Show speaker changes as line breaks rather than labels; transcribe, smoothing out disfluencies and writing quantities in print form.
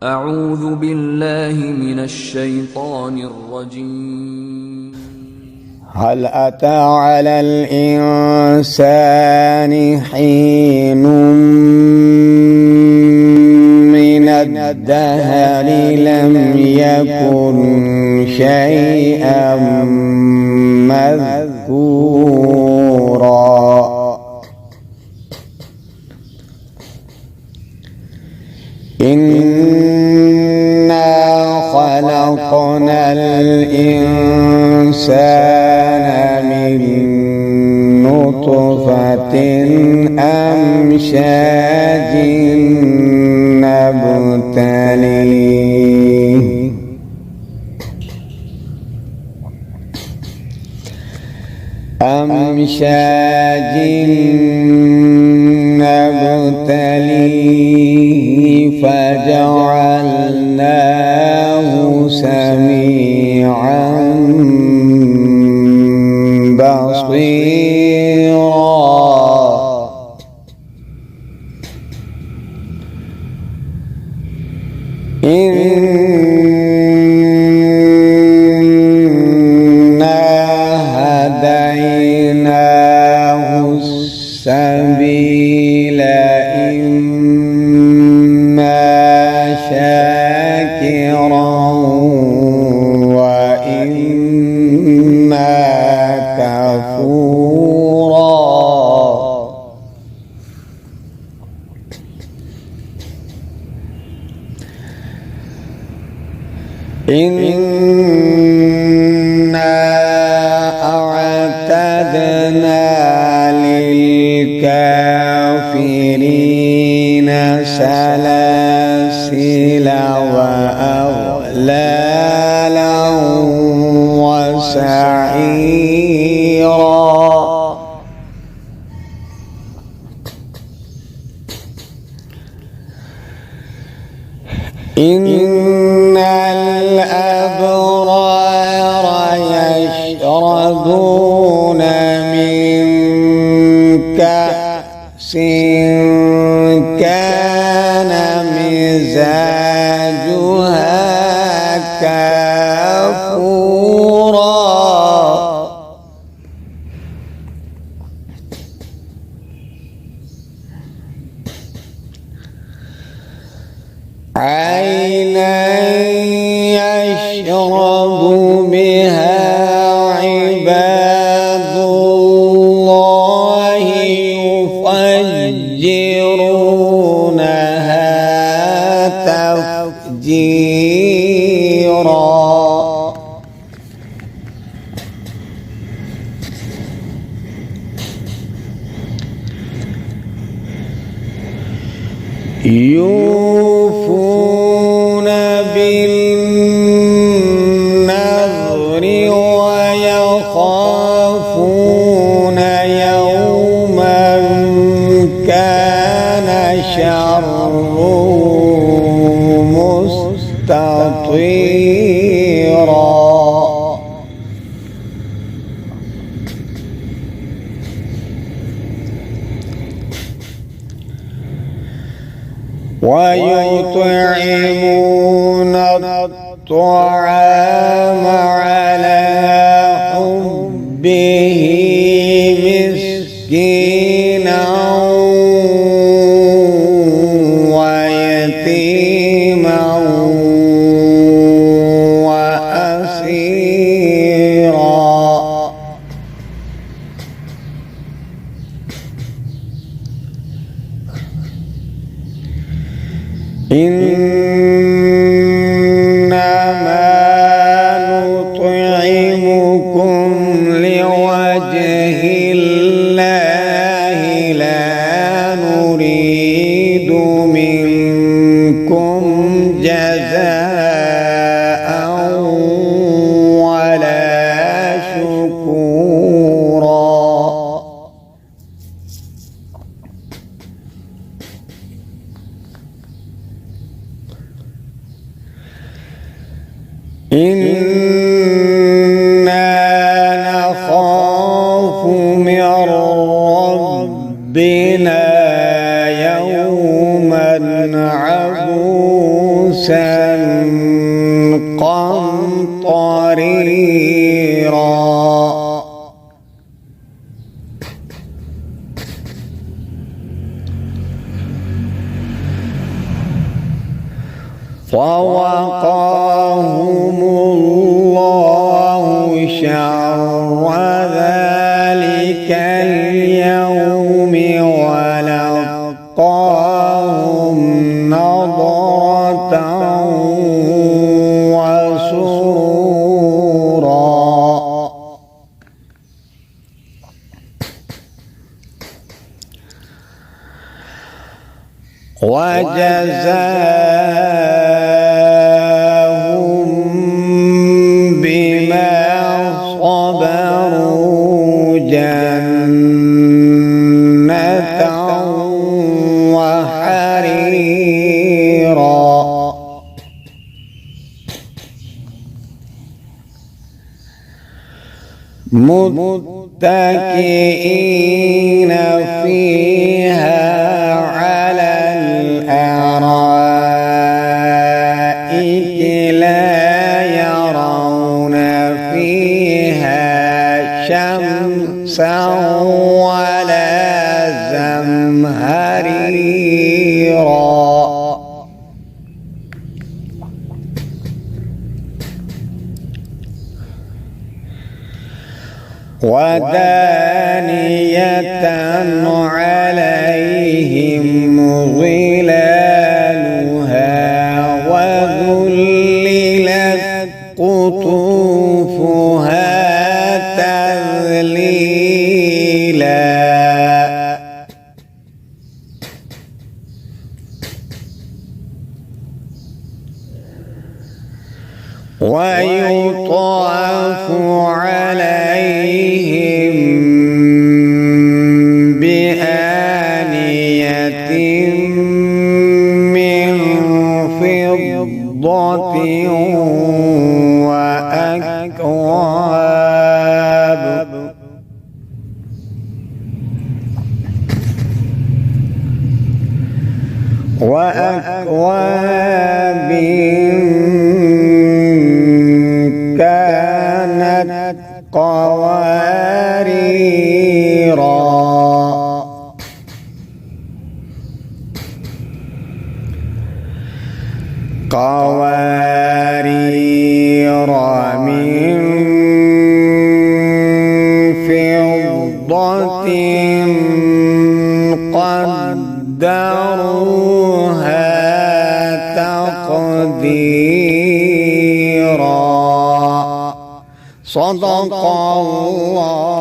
أعوذ بالله من الشيطان الرجيم.
هل أتى على الإنسان حين من الدهر لم يكن شيئا مذكورا إنا خلقنا الإنسان من نطفة أمشاج نبتليه فجعلناه سميعا بصيرا إنا هديناه السبيل شاكرا وإما كفورا إنا أعتدنا للكافرين سلاسل وأغلالا وسعيرا إن الأبرار يشربون من كأس كان مزاجها كافورا عينا يشرب بها عباد الله يفجرونها تفجيرا يوفون بالنذر ويخافون يوما كان شره مستطيرا ويطعمون الطعام على حبه مسكينا ويتيما وأسيرا إنما نطعمكم لوجه الله لا نريد منكم جزاء ولا شكورا إنا نخاف من ربنا يوما عبوسا قمطريرا فوقاهم الله شر ذلك اليوم ولقاهم نضرة وسرورا وجزاهم بما صبروا جنة وحريرا متكئين فيها على الأرائك لا يرون فيها شمسا ولا زمهريرا ودانية عليهم ظلالها وذللت قطوفها تذليلا ويطاف عليهم بآنية من فضة وأكواب كانت قواريرا من فضة قدروها تقديرا صدق الله